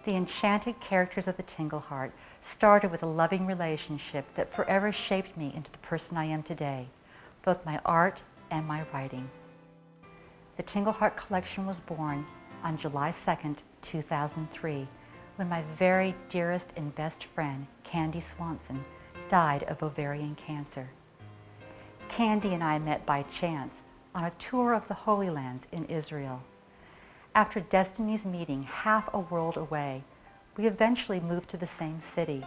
The enchanted characters of the TingleHeart started with a loving relationship that forever shaped me into the person I am today, both my art and my writing. The TingleHeart collection was born on July 2nd, 2003, when my very dearest and best friend, Candy Swanson, died of ovarian cancer. Candy and I met by chance on a tour of the Holy Land in Israel. After destiny's meeting half a world away, we eventually moved to the same city.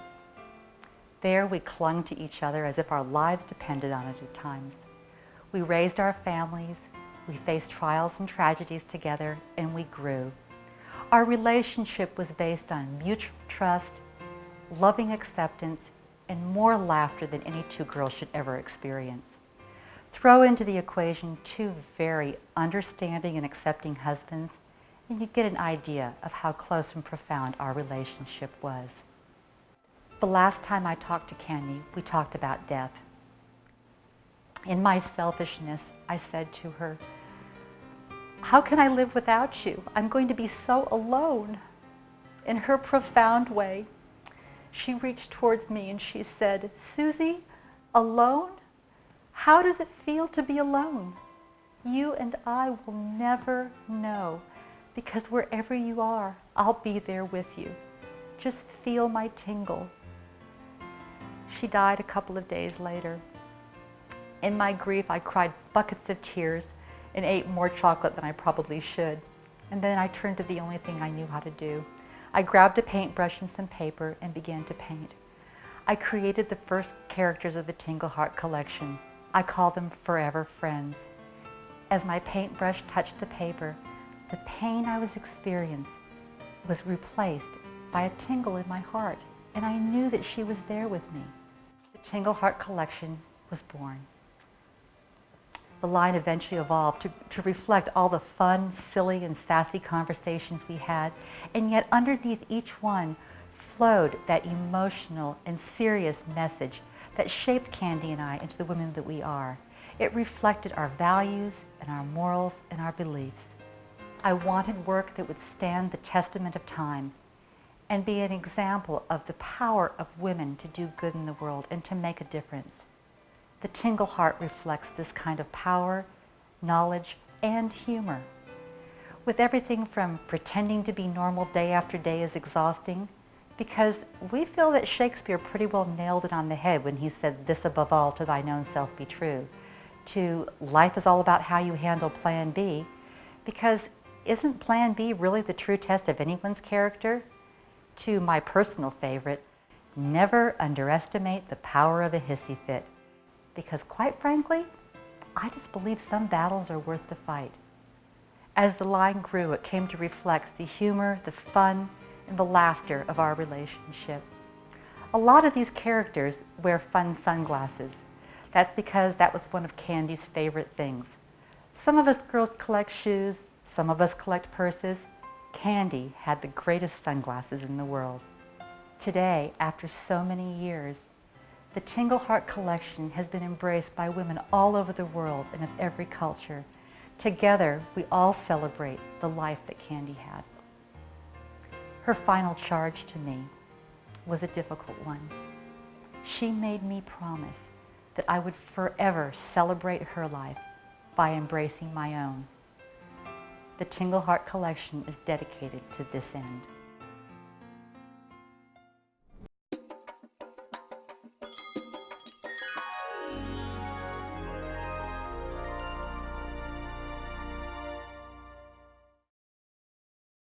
There we clung to each other as if our lives depended on it at times. We raised our families, we faced trials and tragedies together, and we grew. Our relationship was based on mutual trust, loving acceptance, and more laughter than any two girls should ever experience. Throw into the equation two very understanding and accepting husbands, and you get an idea of how close and profound our relationship was. The last time I talked to Candy, we talked about death. In my selfishness, I said to her, "How can I live without you? I'm going to be so alone." In her profound way, she reached towards me and she said, "Suzy, alone? How does it feel to be alone? You and I will never know, because wherever you are, I'll be there with you. Just feel my tingle." She died a couple of days later. In my grief, I cried buckets of tears and ate more chocolate than I probably should. And then I turned to the only thing I knew how to do. I grabbed a paintbrush and some paper and began to paint. I created the first characters of the TingleHeart collection. I call them Forever Friends. As my paintbrush touched the paper, the pain I was experiencing was replaced by a tingle in my heart, and I knew that she was there with me. The TingleHeart collection was born. The line eventually evolved to reflect all the fun, silly, and sassy conversations we had, and yet underneath each one flowed that emotional and serious message that shaped Candy and I into the women that we are. It reflected our values and our morals and our beliefs. I wanted work that would stand the testament of time and be an example of the power of women to do good in the world and to make a difference. The TingleHeart reflects this kind of power, knowledge, and humor. With everything from pretending to be normal day after day is exhausting, because we feel that Shakespeare pretty well nailed it on the head when he said, "This above all, to thine own self be true," to life is all about how you handle Plan B, because isn't Plan B really the true test of anyone's character? To my personal favorite, never underestimate the power of a hissy fit, because quite frankly, I just believe some battles are worth the fight. As the line grew, it came to reflect the humor, the fun, and the laughter of our relationship. A lot of these characters wear fun sunglasses. That's because that was one of Candy's favorite things. Some of us girls collect shoes, some of us collect purses. Candy had the greatest sunglasses in the world. Today, after so many years, the TingleHeart collection has been embraced by women all over the world and of every culture. Together, we all celebrate the life that Candy had. Her final charge to me was a difficult one. She made me promise that I would forever celebrate her life by embracing my own. The TingleHeart collection is dedicated to this end.